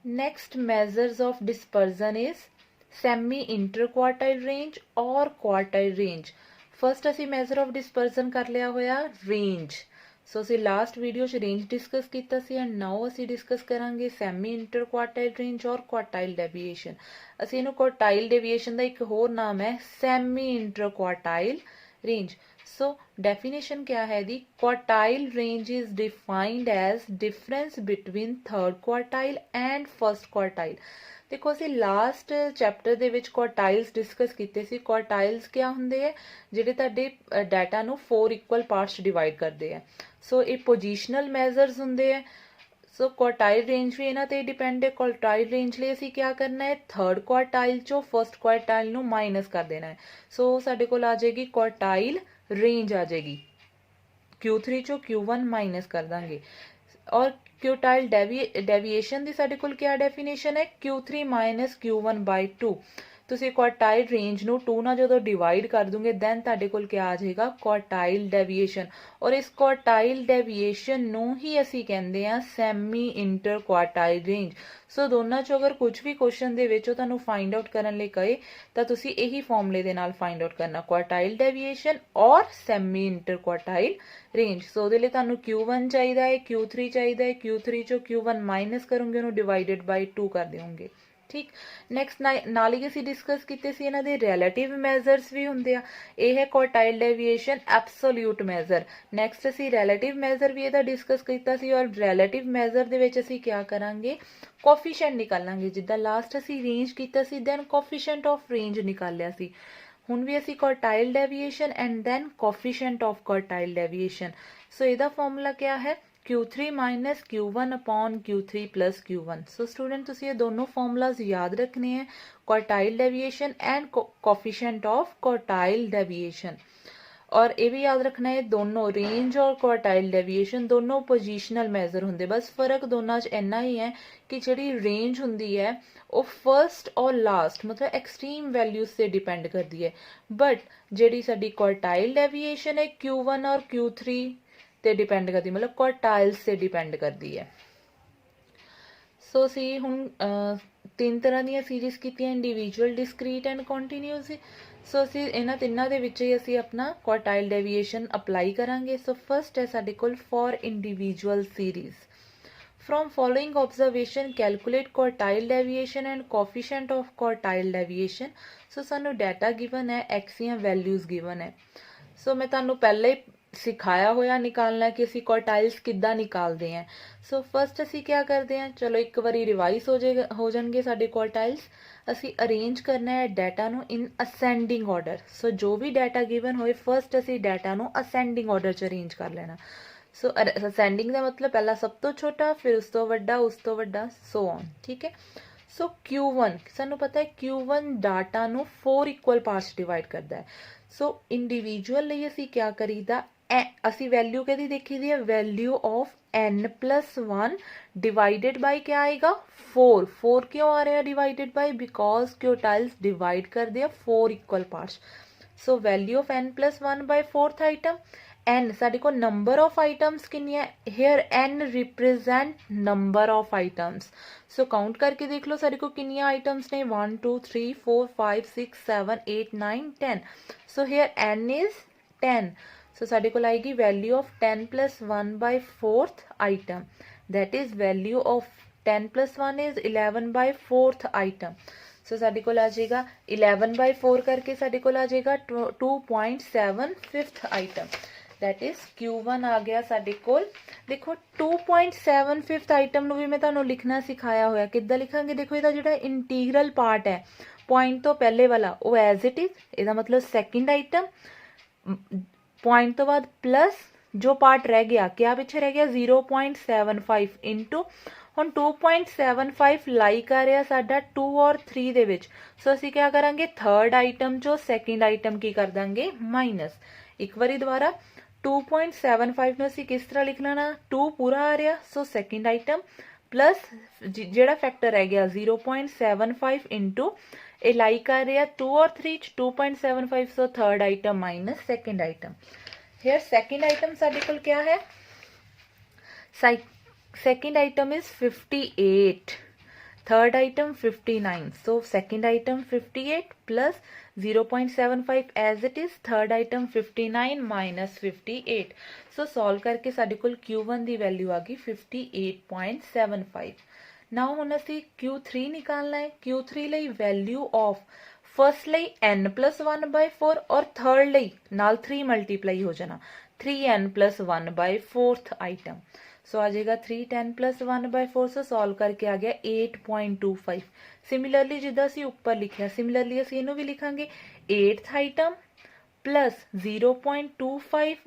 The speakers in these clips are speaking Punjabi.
Next measures of dispersion is semi interquartile range or quartile range. First ਅਸੀਂ measure of dispersion ਕਰ ਲਿਆ ਹੋਇਆ range. ਸੋ ਅਸੀਂ ਲਾਸਟ ਵੀਡੀਓ 'ਚ ਰੇਂਜ ਡਿਸਕਸ ਕੀਤਾ ਸੀ ਐਂਡ ਨਾਓ ਅਸੀਂ ਡਿਸਕਸ ਕਰਾਂਗੇ ਸੈਮੀ ਇੰਟਰਕੁਆਰਟਾਈਲ ਰੇਂਜ ਔਰ ਕੁਆਰਟਾਈਲ ਡੈਵੀਏਸ਼ਨ. ਅਸੀਂ ਇਹਨੂੰ ਕੁਆਰਟਾਈਲ ਡੈਵੀਏਸ਼ਨ ਦਾ ਇੱਕ ਹੋਰ ਨਾਮ ਹੈ ਸੈਮੀ ਇੰਟਰਕੁਆਰਟਾਈਲ रेंज. So definition क्या है दी? Quartile range is defined as difference between third quartile and first quartile. ਦੇਖੋ ਅਸੀਂ ਲਾਸਟ ਚੈਪਟਰ ਦੇ ਵਿੱਚ ਕੁਆਰਟਾਈਲਸ ਡਿਸਕਸ ਕੀਤੇ ਸੀ. ਕੁਆਰਟਾਈਲਸ ਕੀ ਹੁੰਦੇ ਆ? ਜਿਹੜੇ ਤੁਹਾਡੇ ਡਾਟਾ ਨੂੰ 4 ਇਕੁਅਲ ਪਾਰਟਸ ਡਿਵਾਈਡ ਕਰਦੇ ਆ. ਸੋ ਇਹ ਪੋਜੀਸ਼ਨਲ ਮੈਜ਼ਰਸ ਹੁੰਦੇ ਆ. ਸੋ ਕੁਆਰਟਾਈਲ ਰੇਂਜ ਵੀ ਇਹਨਾਂ ਤੇ ਡਿਪੈਂਡ ਹੈ. ਕੁਆਰਟਾਈਲ ਰੇਂਜ ਲਈ ਅਸੀਂ ਕੀ ਕਰਨਾ ਹੈ? ਥਰਡ ਕੁਆਰਟਾਈਲ ਚੋਂ ਫਰਸਟ ਕੁਆਰਟਾਈਲ ਨੂੰ ਮਾਈਨਸ ਕਰ ਦੇਣਾ ਹੈ. ਸੋ ਸਾਡੇ ਕੋਲ ਆ ਜਾਏਗੀ ਕੁਆਰਟਾਈਲ रेंज आ जाएगी. Q3 चो Q1 माइनस कर देंगे. और क्यूटाइल डेविएशन की साडे कोल क्या डेफिनेशन है? Q3 minus Q1 bye 2. ਤੁਸੀਂ ਕੁਆਰਟਾਈਲ ਰੇਂਜ ਨੂੰ 2 ਨਾਲ ਜਦੋਂ ਡਿਵਾਈਡ ਕਰ ਦੂੰਗੇ ਦੈਨ ਤੁਹਾਡੇ ਕੋਲ ਕੀ ਆ ਜਾਏਗਾ? Quartile deviation. ਔਰ ਇਸ ਕੁਆਰਟਾਈਲ ਡੈਵੀਏਸ਼ਨ ਨੂੰ ਹੀ ਅਸੀਂ ਕਹਿੰਦੇ ਆ ਸੈਮੀ ਇੰਟਰ ਕੁਆਰਟਾਈਲ ਰੇਂਜ. ਸੋ ਦੋਨਾਂ ਚੋਂ ਅਗਰ ਕੁਝ ਵੀ ਕੁਐਸਚਨ ਦੇ ਵਿੱਚ ਉਹ ਤੁਹਾਨੂੰ ਫਾਈਂਡ ਆਊਟ ਕਰਨ ਲਈ ਕਹੇ ਤਾਂ ਤੁਸੀਂ ਇਹੀ ਫਾਰਮੂਲੇ ਦੇ ਨਾਲ ਫਾਈਂਡ ਆਊਟ ਕਰਨਾ, ਕੁਆਰਟਾਈਲ ਡੈਵੀਏਸ਼ਨ ਔਰ ਸੈਮੀ ਇੰਟਰ ਕੁਆਰਟਾਈਲ ਰੇਂਜ. ਸੋ ਉਹਦੇ ਲਈ ਤੁਹਾਨੂੰ Q1 ਚਾਹੀਦਾ ਹੈ, Q3 ਚਾਹੀਦਾ ਹੈ. Q3 ਚੋਂ Q1 ਮਾਈਨਸ ਕਰੋਗੇ ਉਹਨੂੰ ਡਿਵਾਈਡਡ ਬਾਈ 2 ਕਰ ਦਿਓਗੇ. ਠੀਕ. ਨੈਕਸਟ ਨਾਲ ਹੀ ਅਸੀਂ ਡਿਸਕਸ ਕੀਤੇ ਸੀ ਇਹਨਾਂ ਦੇ ਰਿਲੇਟਿਵ ਮੈਜ਼ਰਸ ਵੀ ਹੁੰਦੇ ਆ. ਇਹ ਹੈ quartile deviation absolute measure. Next ਅਸੀਂ ਰਿਲੇਟਿਵ ਮੈਜ਼ਰ ਵੀ ਇਹਦਾ ਡਿਸਕਸ ਕੀਤਾ ਸੀ ਔਰ ਰਿਲੇਟਿਵ ਮੈਜ਼ਰ ਦੇ ਵਿੱਚ ਅਸੀਂ ਕੀ ਕਰਾਂਗੇ? ਕੋਫੀਸ਼ੀਐਂਟ ਨਿਕਾਲਾਂਗੇ. ਜਿੱਦਾਂ ਲਾਸਟ ਅਸੀਂ ਰੇਂਜ ਕੀਤਾ ਸੀ ਦੈਨ ਕੋਫੀਸ਼ੀਐਂਟ ਆਫ ਰੇਂਜ ਨਿਕਾਲਿਆ ਸੀ. ਹੁਣ ਵੀ ਅਸੀਂ quartile deviation and then coefficient of quartile deviation. So ਇਹਦਾ ਫਾਰਮੂਲਾ ਕੀ ਹੈ? Q3 minus Q1 upon Q3 plus Q1. So student ਤੁਸੀਂ ਇਹ ਦੋਨੋਂ formulas ਯਾਦ ਰੱਖਣੇ ਹੈ, quartile deviation and coefficient of quartile deviation. ਔਰ ਇਹ ਵੀ ਯਾਦ ਰੱਖਣਾ ਹੈ ਦੋਨੋਂ range ਔਰ quartile deviation ਦੋਨੋਂ ਪੋਜੀਸ਼ਨਲ ਮੈਜ਼ਰ ਹੁੰਦੇ. ਬਸ ਫਰਕ ਦੋਨਾਂ 'ਚ ਇੰਨਾ ਹੀ ਹੈ ਕਿ ਜਿਹੜੀ range ਹੁੰਦੀ ਹੈ ਉਹ ਫਰਸਟ ਔਰ ਲਾਸਟ ਮਤਲਬ ਐਕਸਟ੍ਰੀਮ ਵੈਲਿਊਜ਼ ਤੇ ਡਿਪੈਂਡ ਕਰਦੀ ਹੈ. ਬਟ ਜਿਹੜੀ ਸਾਡੀ quartile deviation ਹੈ Q1 ਔਰ Q3 ਤੇ ਡਿਪੈਂਡ ਕਰਦੀ, ਮਤਲਬ ਕੁਆਰਟਾਈਲਸ ਤੇ ਡਿਪੈਂਡ ਕਰਦੀ ਹੈ. ਸੋ ਅਸੀਂ ਹੁਣ 3 ਤਰ੍ਹਾਂ ਦੀਆਂ ਸੀਰੀਜ਼ ਕੀਤੀਆਂ, ਇੰਡੀਵਿਜੂਅਲ, ਡਿਸਕ੍ਰੀਟ ਐਂਡ ਕੰਟੀਨਿਊਸ. ਸੋ ਅਸੀਂ ਇਹਨਾਂ ਤਿੰਨਾਂ ਦੇ ਵਿੱਚ ਹੀ ਅਸੀਂ ਆਪਣਾ ਕੁਆਰਟਾਈਲ ਡੈਵੀਏਸ਼ਨ ਅਪਲਾਈ ਕਰਾਂਗੇ. ਸੋ ਫਸਟ ਹੈ ਸਾਡੇ ਕੋਲ for individual series. From following observation calculate quartile deviation and coefficient of quartile deviation. So ਸਾਨੂੰ ਡਾਟਾ ਗਿਵਨ ਹੈ, x ਦੀਆਂ ਵੈਲਿਊਜ਼ ਗਿਵਨ ਹੈ. ਸੋ ਮੈਂ ਤੁਹਾਨੂੰ ਪਹਿਲਾਂ ਹੀ ਸਿਖਾਇਆ ਹੋਇਆ ਨਿਕਾਲਣਾ ਕਿ ਅਸੀਂ ਕੁਆਰਟਾਈਲਸ ਕਿੱਦਾਂ ਨਿਕਾਲਦੇ ਹਾਂ. ਸੋ ਫਸਟ ਅਸੀਂ ਕੀ ਕਰਦੇ ਹਾਂ? ਚਲੋ ਇੱਕ ਵਾਰੀ ਰਿਵਾਈਜ਼ ਹੋ ਜਾਣਗੇ ਸਾਡੇ ਕੁਆਰਟਾਈਲਸ. ਅਸੀਂ ਅਰੇਂਜ ਕਰਨਾ ਹੈ ਡਾਟਾ ਨੂੰ ਇਨ ਅਸੈਂਡਿੰਗ ਆਰਡਰ. ਸੋ ਜੋ ਵੀ ਡਾਟਾ ਗਿਵਨ ਹੋਏ ਫਸਟ ਅਸੀਂ ਡਾਟਾ ਨੂੰ ਅਸੈਂਡਿੰਗ ਆਰਡਰ 'ਚ ਅਰੇਂਜ ਕਰ ਲੈਣਾ. ਸੋ ਅਸੈਂਡਿੰਗ ਦਾ ਮਤਲਬ ਪਹਿਲਾਂ ਸਭ ਤੋਂ ਛੋਟਾ, ਫਿਰ ਉਸ ਤੋਂ ਵੱਡਾ, ਸੋ ਔਨ. ਠੀਕ ਹੈ. ਸੋ Q1 ਸਾਨੂੰ ਪਤਾ ਹੈ Q1 ਡਾਟਾ ਨੂੰ 4 ਇਕੁਅਲ ਪਾਰਟਸ ਡਿਵਾਈਡ ਕਰਦਾ ਹੈ. ਸੋ ਇੰਡੀਵਿਜੂਅਲ ਲਈ ਅਸੀਂ ਕੀ ਕਰੀਦਾ? ਅਸੀਂ ਵੈਲਿਊ ਕਿਹਦੀ ਦੇਖੀ ਦੀ ਹੈ? Value of n+1 divided by ਕੀ ਆਏਗਾ? 4. 4 ਕਿਉਂ ਆ ਰਿਹਾ divided by? Because quartiles divide ਕਰਦੇ ਆ 4 equal parts. So value of n+1 by 4th item. n ਸਾਡੇ ਕੋਲ ਨੰਬਰ ਆਫ ਆਈਟਮਸ ਕਿੰਨੀਆਂ? Here n represent number of items. So count ਕਰਕੇ ਦੇਖ ਲਓ ਸਾਡੇ ਕੋਲ ਕਿੰਨੀਆਂ ਆਈਟਮਸ ਨੇ? 1 2 3 4 5 6 7 8 9 10. So here n is 10. So ਸਾਡੇ ਕੋਲ ਆਏਗੀ value of 10+1 by 4th item. That is value of 10+1 is 11 by 4th item. So ਸਾਡੇ ਕੋਲ ਆ ਜਾਏਗਾ 11 ਬਾਈ 4 ਕਰਕੇ ਸਾਡੇ ਕੋਲ ਆ ਜਾਏਗਾ 2.7 5th item. That is Q1 ਆ ਗਿਆ ਸਾਡੇ ਕੋਲ. ਦੇਖੋ 2.7 5th ਆਈਟਮ ਨੂੰ ਵੀ ਮੈਂ ਤੁਹਾਨੂੰ ਲਿਖਣਾ ਸਿਖਾਇਆ ਹੋਇਆ. ਕਿੱਦਾਂ ਲਿਖਾਂਗੇ? ਦੇਖੋ ਇਹਦਾ ਜਿਹੜਾ ਇੰਟੀਗਰਲ ਪਾਰਟ ਹੈ ਪੁਆਇੰਟ ਤੋਂ ਪਹਿਲੇ ਵਾਲਾ ਉਹ ਐਜ਼ ਇਟ ਇਜ਼, ਇਹਦਾ ਮਤਲਬ ਸੈਕਿੰਡ ਆਈਟਮ. ਪੁਆਇੰਟ ਤੋਂ ਬਾਅਦ ਪਲੱਸ ਜੋ ਪਾਰਟ ਰਹਿ ਗਿਆ, ਕਿਆ ਪਿੱਛੇ ਰਹਿ ਗਿਆ? 0.75 ਇੰਟੂ ਹੁਣ 2.75 ਲਾਈ ਕਰ ਰਿਹਾ ਸਾਡਾ 2 ਔਰ 3 ਦੇ ਵਿੱਚ. ਸੋ ਅਸੀਂ ਕੀ ਕਰਾਂਗੇ? ਥਰਡ ਆਈਟਮ ਚੋਂ ਸੈਕਿੰਡ ਆਈਟਮ ਕੀ ਕਰ ਦਾਂਗੇ? ਮਾਈਨਸ. ਇੱਕ ਵਾਰੀ ਦੁਬਾਰਾ 2.75 ਨੂੰ ਅਸੀਂ ਕਿਸ ਤਰ੍ਹਾਂ ਲਿਖ ਲੈਣਾ? 2 ਪੂਰਾ ਆ ਰਿਹਾ ਸੋ ਸੈਕਿੰਡ ਆਈਟਮ ਪਲੱਸ ਜਿਹੜਾ ਫੈਕਟਰ ਰਹਿ ਗਿਆ 0.75 ਇੰਟੂ ਇਹ ਲਾਈ ਕਰ ਰਿਹਾ 2 ਔਰ 3 ਚ 2.75 so third item minus second item. Here second item ਸਾਡੇ ਕੋਲ ਕਿਆ ਹੈ? second item is 58. Third item 59, so second item 58 plus 0.75 as it is third item 59 minus 58। So solve करके साडे कोल Q1 की वैल्यू आ गई 58.75। नाउ हुण असीं Q3 निकालना है। Q3 ਲਈ वैल्यू ऑफ फर्स्ट ਲਈ n+1/4 और थर्ड ਲਈ नाल 3 मल्टीप्लाई हो जाना 3n+1/4 आइटम। सो आ जाएगा 310+1/4। सो सॉल्व करके आ गया 8.25। सिमिलरली जिदा असी उपर लिखिया सिमिलरली असी इनू भी लिखांगे 8th आइटम प्लस 0.25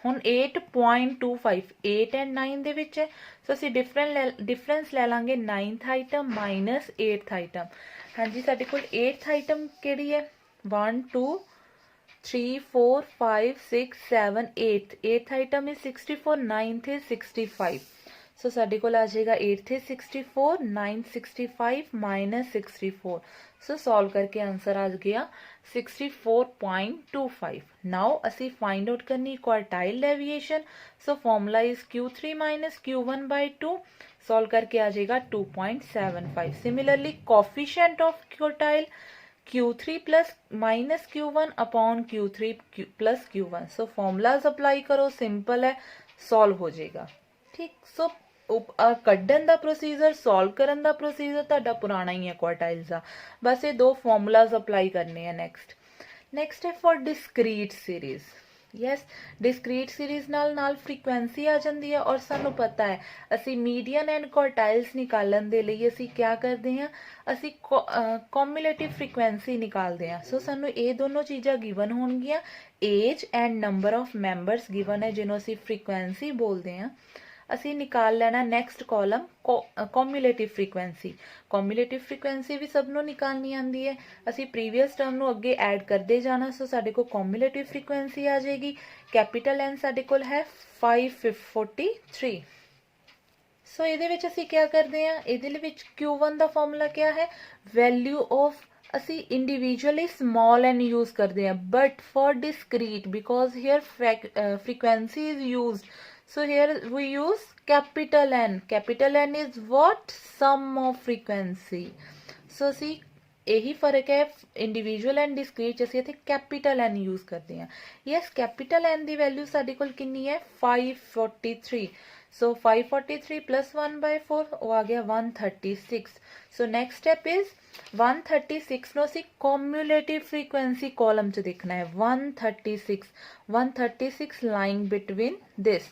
ਹੁਣ 8.25 8 एंड 9 ਦੇ ਵਿੱਚ ਹੈ। ਸੋ ਅਸੀਂ डिफरेंस ਲੈ ਲਾਂਗੇ 9th item minus 8th item. हाँ जी ਸਾਡੇ ਕੋਲ 8th आइटम ਕਿਹੜੀ ਹੈ 1 2 3 4 5 6 7 8th 8th item is 64 9th is 65। सो ਸਾਡੇ ਕੋਲ ਆ ਜਾਏਗਾ 8th is 64 9th 65 minus 64। So solve करके आंसर आ गया 64.25। नाउ असी फाइंड आउट करनी quartile deviation. So formula is Q3 minus Q1/2। Solve करके आ जाएगा 2.75। Similarly coefficient of quartile Q3 plus minus Q1 upon Q3 plus Q1। So formulas apply करो, सिंपल है, सॉल्व हो जाएगा। ठीक, सो ਕੱਢਣ ਦਾ ਪ੍ਰੋਸੀਜਰ ਸੋਲਵ ਕਰਨ ਦਾ ਪ੍ਰੋਸੀਜਰ ਤੁਹਾਡਾ ਪੁਰਾਣਾ ਹੀ ਹੈ ਕੁਆਰਟਾਈਲਸ ਦਾ, ਬਸ ਇਹ ਦੋ ਫਾਰਮੂਲਾਜ਼ ਅਪਲਾਈ ਕਰਨੇ ਆ। ਨੈਕਸਟ ਹੈ for discrete series. Yes, discrete series ਨਾਲ ਫ੍ਰੀਕੁਐਂਸੀ ਆ ਜਾਂਦੀ ਹੈ ਔਰ ਸਾਨੂੰ ਪਤਾ ਹੈ ਅਸੀਂ ਮੀਡੀਅਨ ਐਂਡ ਕੁਆਰਟਾਈਲਸ ਨਿਕਾਲਣ ਦੇ ਲਈ ਅਸੀਂ ਕੀ ਕਰਦੇ ਹਾਂ, ਅਸੀਂ ਕੌਮੂਲੇਟਿਵ ਫ੍ਰੀਕੁਐਂਸੀ ਨਿਕਾਲਦੇ ਹਾਂ। ਸੋ ਸਾਨੂੰ ਇਹ ਦੋਨੋਂ ਚੀਜ਼ਾਂ ਗਿਵਨ ਹੋਣਗੀਆਂ, age and number of members given ਹੈ ਜਿਹਨੂੰ ਅਸੀਂ ਫ੍ਰੀਕੁਐਂਸੀ ਬੋਲਦੇ ਹਾਂ। ਅਸੀਂ ਨਿਕਾਲ ਲੈਣਾ ਨੈਕਸਟ ਕਾਲਮ ਕੌਮੂਲੇਟਿਵ ਫ੍ਰੀਕੁਐਂਸੀ। ਕੌਮੂਲੇਟਿਵ ਫ੍ਰੀਕੁਐਂਸੀ ਵੀ ਸਭ ਨੂੰ ਨਿਕਾਲਣੀ ਆਉਂਦੀ ਹੈ, ਅਸੀਂ ਪ੍ਰੀਵੀਅਸ ਟਰਮ ਨੂੰ ਅੱਗੇ ਐਡ ਕਰਦੇ ਜਾਣਾ। ਸੋ ਸਾਡੇ ਕੋਲ ਕੌਮੂਲੇਟਿਵ ਫ੍ਰੀਕੁਐਂਸੀ ਆ ਜਾਏਗੀ। ਕੈਪੀਟਲ N ਸਾਡੇ ਕੋਲ ਹੈ 543। ਸੋ ਇਹਦੇ ਵਿੱਚ ਅਸੀਂ ਕੀ ਕਰਦੇ ਹਾਂ, ਇਹਦੇ ਵਿੱਚ Q1 ਦਾ ਫਾਰਮੂਲਾ ਕੀ ਹੈ, ਵੈਲਿਊ ਆਫ ਅਸੀਂ ਇੰਡੀਵਿਜੂਅਲੀ ਸਮਾਲ ਐਨ यूज करते हैं, but for discrete because here frequency is used, so here we use capital N। capital N is what, sum of frequency। so see यही फर्क है इंडिविजुअल एंड डिस्क्रीट, ਅਸੀਂ ਇੱਥੇ कैपिटल N यूज करते हैं। यस, कैपिटल N ਦੀ वैल्यू ਸਾਡੇ ਕੋਲ ਕਿੰਨੀ ਹੈ 543। सो 543 प्लस 1/4 वो आ गया 136। सो नेक्स्ट स्टेप इज 136 ਨੂੰ ਅਸੀਂ ਕੌਮੂਲੇਟਿਵ ਫ੍ਰੀਕੁਐਂਸੀ ਕਾਲਮ 'ਚ ਦੇਖਣਾ ਹੈ। 136 ਲਾਈਂਗ ਬਿਟਵੀਨ ਦਿਸ।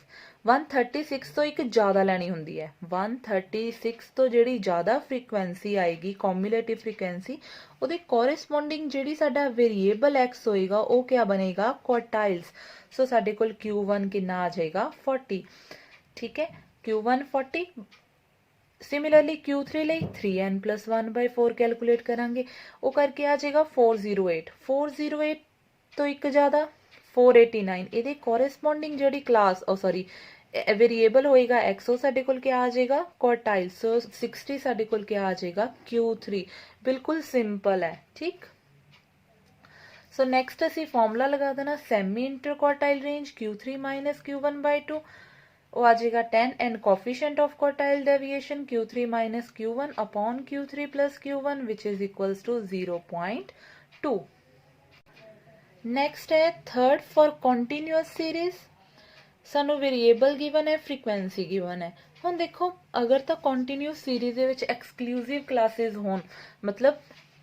136 ਤੋਂ ਇੱਕ ਜ਼ਿਆਦਾ ਲੈਣੀ ਹੁੰਦੀ ਹੈ। 136 ਤੋਂ ਜਿਹੜੀ ਜ਼ਿਆਦਾ ਫ੍ਰੀਕੁਐਂਸੀ ਆਏਗੀ ਕੌਮੂਲੇਟਿਵ ਫ੍ਰੀਕੁਐਂਸੀ, ਉਹਦੇ ਕੋਰਸਪੋਂਡਿੰਗ ਜਿਹੜੀ ਸਾਡਾ ਵੇਰੀਏਬਲ x ਹੋਏਗਾ ਉਹ ਕਿਆ ਬਣੇਗਾ, ਕੁਆਰਟਾਈਲਸ। ਸੋ ਸਾਡੇ ਕੋਲ Q1 ਕਿੰਨਾ ਆ ਜਾਏਗਾ 40। ठीक है, Q1 40। सिमिलरली Q3 ਲਈ 3n+1/4 कैलकुलेट करांगे, वो करके आ जाएगा 408। 408 तो एक ज़्यादा 489। ਇਹਦੇ ਕੋਰਸਪੋਂਡਿੰਗ ਜਿਹੜੀ ਕਲਾਸ वेरीएबल होएगा x, ਉਹ ਸਾਡੇ ਕੋਲ क्या आ जाएगा क्वार्टाइल। सो 60 ਸਾਡੇ ਕੋਲ क्या आ जाएगा Q3। बिल्कुल सिंपल है। ठीक, सो नेक्स्ट ਅਸੀਂ फॉर्मूला लगा देना semi interquartile range Q3 minus Q1/2। वो आ जाएगा 10 and coefficient of quartile deviation Q3 minus Q1 upon Q3 plus Q1 which is equals to 0.2। Next है थर्ड फॉर कॉन्टीन्यूअस सीरीज। सानू वेरीएबल गिवन है, फ्रीक्वेंसी गिवन है। हुण देखो अगर तो कॉन्टीन्यूअस सीरीज दे विच एक्सक्लूसिव क्लासेस होण, मतलब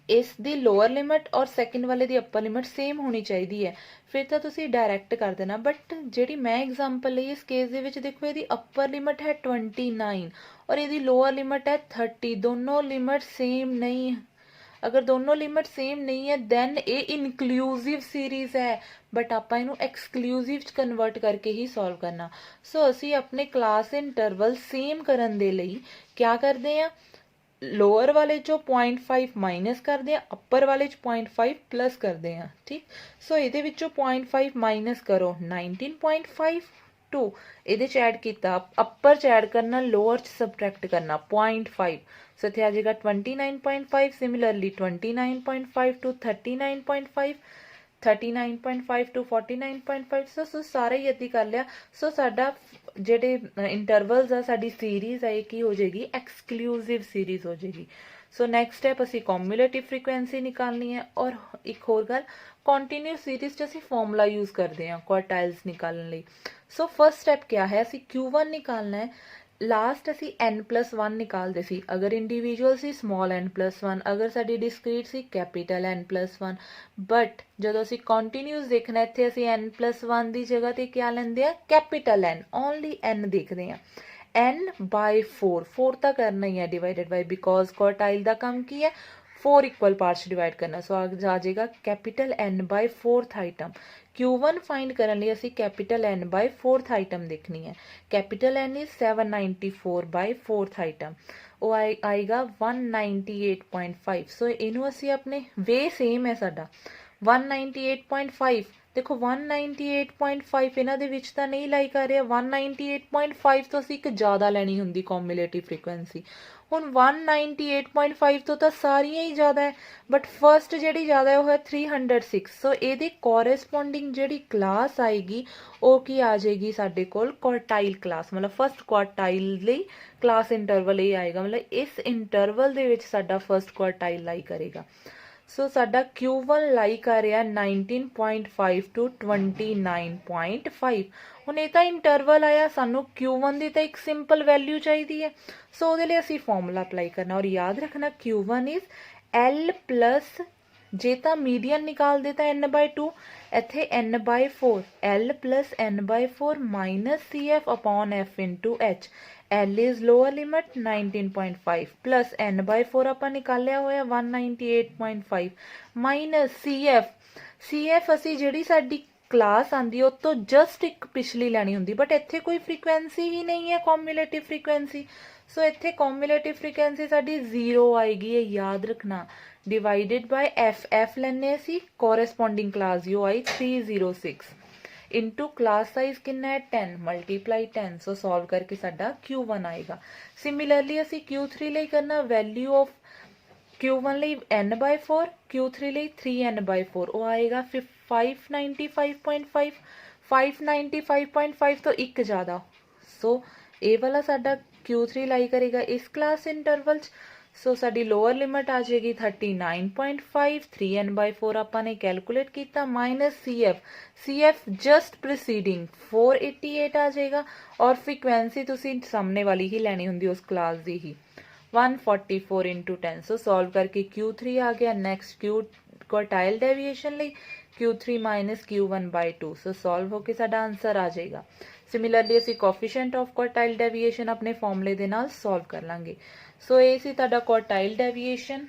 इस दी लोअर लिमिट और सैकेंड वाले दी अपर लिमिट सेम होनी चाहिए है, फिर तो तुसी डायरैक्ट कर देना। बट जी मैं एग्जाम्पल ली इस केस दे विच देखो ये अपर लिमिट है 29 और ये लोअर लिमिट है 30। दोनों लिमिट सेम नहीं, अगर दोनों लिमिट सेम नहीं है दैन ये इनकलूसिव सीरीज है, बट आप इनू एक्सक्लूसिव कन्वर्ट करके ही सॉल्व करना। सो असी अपने क्लास इंटरवल सेम करन दे लई क्या करते हैं, लोअर वाले चो 0.5 माइनस करते हैं, अपर वाले 0.5 प्लस करते हैं। ठीक, सो ये 0.5 माइनस करो 19.5 टू ये ऐड किया, अपर च ऐड करना, लोअर च सबट्रैक्ट करना 0.5। सो इतने आ जाएगा 29.5। सिमिलरली 29.5 टू 39.5 39.5 to 49.5 ਸੋ ਸਾਰੇ ਹੀ ਇੱਦਾਂ ਕਰ ਲਿਆ। ਸੋ ਸਾਡਾ ਜਿਹੜੇ ਇੰਟਰਵਲਸ ਆ ਸਾਡੀ ਸੀਰੀਜ਼ ਆ ਇਹ ਕੀ ਹੋ ਜਾਏਗੀ ਐਕਸਕਲੂਸਿਵ ਸੀਰੀਜ਼ ਹੋ ਜਾਏਗੀ। ਸੋ ਨੈਕਸਟ ਸਟੈਪ ਅਸੀਂ ਕੌਮੂਲੇਟਿਵ ਫ੍ਰੀਕੁਐਂਸੀ ਨਿਕਾਲਣੀ ਹੈ। ਔਰ ਇੱਕ ਹੋਰ ਗੱਲ ਕੰਟੀਨਿਊਸ ਸੀਰੀਜ਼ 'ਚ ਅਸੀਂ ਫਾਰਮੂਲਾ ਯੂਜ਼ ਕਰਦੇ ਹਾਂ ਕੁਆਰਟਾਈਲਸ ਨਿਕਾਲਣ ਲਈ। ਸੋ ਫਸਟ ਸਟੈਪ ਕਿਆ ਹੈ ਅਸੀਂ Q1 ਨਿਕਾਲਣਾ ਹੈ। ਲਾਸਟ ਅਸੀਂ n+1 ਨਿਕਾਲਦੇ ਸੀ ਅਗਰ ਇੰਡੀਵਿਜੂਅਲ ਸੀ ਸਮਾਲ n+1 ਅਗਰ ਸਾਡੀ discrete C capital n+1 but ਜਦੋਂ ਅਸੀਂ ਕੰਟੀਨਿਊਸ ਦੇਖਣਾ ਇੱਥੇ ਅਸੀਂ n+1 ਦੀ ਜਗ੍ਹਾ ਤੇ ਕਿਆ ਲੈਂਦੇ ਆ ਕੈਪੀਟਲ N ਓਨਲੀ n ਦੇਖਦੇ ਆ n/4 4 ਤਾਂ ਕਰਨਾ ਹੀ ਹੈ ਡਿਵਾਈਡਡ ਬਾਈ ਬਿਕੋਜ਼ ਕੁਆਰਟਾਈਲ ਦਾ ਕੰਮ ਕੀ ਹੈ 4 ਇਕੁਅਲ ਪਾਰਟਸ ਡਿਵਾਈਡ ਕਰਨਾ। ਸੋ ਆ ਜਾਏਗਾ capital n/4th item. Q1 find ਕਰਨ ਲਈ ਅਸੀਂ ਕੈਪੀਟਲ n/4th ਆਈਟਮ ਦੇਖਣੀ ਹੈ। Capital N is 794/4th item ਉਹ ਆਏਗਾ 198.5। ਸੋ ਇਹਨੂੰ ਅਸੀਂ ਆਪਣੇ ਵੇ ਸੇਮ ਹੈ ਸਾਡਾ 198.5 ਦੇਖੋ 198.5 ਇਹਨਾਂ ਦੇ ਵਿੱਚ ਤਾਂ ਨਹੀਂ ਲਾਈ ਕਰ ਰਿਹਾ 198.5 ਤੋਂ ਅਸੀਂ ਇੱਕ ਜ਼ਿਆਦਾ ਲੈਣੀ ਹੁੰਦੀ ਕੌਮੂਲੇਟਿਵ ਫ੍ਰੀਕੁਐਂਸੀ। ਹੁਣ 198.5 ਤੋਂ ਤਾਂ ਸਾਰੀਆਂ ਹੀ ਜ਼ਿਆਦਾ ਹੈ ਬਟ ਫਰਸਟ ਜਿਹੜੀ ਜ਼ਿਆਦਾ ਹੈ ਉਹ ਹੈ 306। ਸੋ ਇਹਦੇ ਕੋਰਸਪੋਂਡਿੰਗ ਜਿਹੜੀ ਕਲਾਸ ਆਏਗੀ ਉਹ ਕੀ ਆ ਜਾਏਗੀ ਸਾਡੇ ਕੋਲ ਕੁਆਰਟਾਈਲ ਕਲਾਸ ਮਤਲਬ ਫਸਟ ਕੁਆਰਟਾਈਲ ਲਈ ਕਲਾਸ ਇੰਟਰਵਲ ਇਹ ਆਏਗਾ ਮਤਲਬ ਇਸ ਇੰਟਰਵਲ ਦੇ ਵਿੱਚ ਸਾਡਾ ਫਸਟ ਕੁਆਰਟਾਈਲ ਲਾਈ ਕਰੇਗਾ। ਸੋ ਸਾਡਾ Q1 ਲਾਈ ਕਰ ਰਿਹਾ 19.5 to 29.5। ਹੁਣ ਇਹ ਤਾਂ ਇੰਟਰਵਲ ਆਇਆ ਸਾਨੂੰ Q1 ਦੀ ਤਾਂ ਇੱਕ ਸਿੰਪਲ ਵੈਲਿਊ ਚਾਹੀਦੀ ਹੈ। ਸੋ ਉਹਦੇ ਲਈ ਅਸੀਂ ਫਾਰਮੂਲਾ ਅਪਲਾਈ ਕਰਨਾ ਔਰ ਯਾਦ ਰੱਖਣਾ Q1 ਇਜ਼ L ਪਲਸ ਜੇ ਤਾਂ ਮੀਡੀਅਨ ਨਿਕਾਲਦੇ ਤਾਂ n/2 ਇੱਥੇ n/4 L plus n/4 minus CF upon F into H। L is lower limit 19.5 plus n/4 ਆਪਾਂ ਨਿਕਾਲਿਆ ਹੋਇਆ 198.5 ਮਾਈਨਸ CF ਅਸੀਂ ਜਿਹੜੀ ਸਾਡੀ ਕਲਾਸ ਆਂਦੀ ਉਹ ਤੋਂ ਜਸਟ ਇੱਕ ਪਿਛਲੀ ਲੈਣੀ ਹੁੰਦੀ ਬਟ ਇੱਥੇ ਕੋਈ ਫ੍ਰੀਕੁਐਂਸੀ ਹੀ ਨਹੀਂ ਹੈ ਕੌਮੂਲੇਟਿਵ ਫ੍ਰੀਕੁਐਂਸੀ। ਸੋ ਇੱਥੇ ਕੌਮੂਲੇਟਿਵ ਫ੍ਰੀਕੁਐਂਸੀ ਸਾਡੀ 0 ਆਏਗੀ ਇਹ ਯਾਦ ਰੱਖਣਾ ਡਿਵਾਈਡਡ ਬਾਈ F ਲੈਣੇ ਅਸੀਂ ਕੋਰਸਪੋਂਡਿੰਗ ਕਲਾਸ ਜੋ ਆਈ 306 ਇੰਟੂ ਕਲਾਸ ਸਾਈਜ਼ ਕਿੰਨਾ ਹੈ 10 ਮਲਟੀਪਲਾਈ 10। ਸੋ ਸੋਲਵ ਕਰਕੇ ਸਾਡਾ Q1 ਆਏਗਾ। ਸਿਮਿਲਰਲੀ ਅਸੀਂ Q3 ਲਈ ਕਰਨਾ ਵੈਲਿਊ ਆਫ Q1 ਲਈ n/4 Q3 ਲਈ 3n/4 ਉਹ ਆਏਗਾ 595.5 595.5 ਤੋਂ ਇੱਕ ਜ਼ਿਆਦਾ। ਸੋ ਇਹ ਵਾਲਾ ਸਾਡਾ Q3 ਲਾਈ ਕਰੇਗਾ ਇਸ ਕਲਾਸ ਇੰਟਰਵਲ 'ਚ। ਸੋ ਸਾਡੀ ਲੋਅਰ ਲਿਮਿਟ ਆ ਜਾਏਗੀ 39.5 3n/4 ਆਪਾਂ ਨੇ ਕੈਲਕੂਲੇਟ ਕੀਤਾ ਮਾਈਨਸ CF ਜਸਟ ਪ੍ਰੀਸੀਡਿੰਗ 488 ਆ ਜਾਏਗਾ ਔਰ ਫ੍ਰੀਕੁਐਂਸੀ ਤੁਸੀਂ ਸਾਹਮਣੇ ਵਾਲੀ ਹੀ ਲੈਣੀ ਹੁੰਦੀ ਉਸ ਕਲਾਸ ਦੀ ਹੀ 144 ਇੰਟੂ 10। ਸੋ ਸੋਲਵ ਕਰਕੇ Q3 ਆ ਗਿਆ। ਨੈਕਸਟ ਕੁਆਰਟਾਈਲ ਡੈਵੀਏਸ਼ਨ ਲਈ Q3 ਮਾਈਨਸ Q1/2। ਸੋ ਸੋਲਵ ਹੋ ਕੇ ਸਾਡਾ ਆਂਸਰ ਆ ਜਾਏਗਾ। ਸਿਮਿਲਰਲੀ ਅਸੀਂ ਕੋਫੀਸ਼ੀਐਂਟ ਆਫ ਕੁਆਰਟਾਈਲ ਡੈਵੀਏਸ਼ਨ ਆਪਣੇ ਫਾਰਮੂਲੇ ਦੇ ਨਾਲ ਸੋਲਵ ਕਰ ਲਾਂਗੇ। ਸੋ ਇਹ ਸੀ ਤੁਹਾਡਾ ਕੁਆਰਟਾਈਲ ਡੈਵੀਏਸ਼ਨ।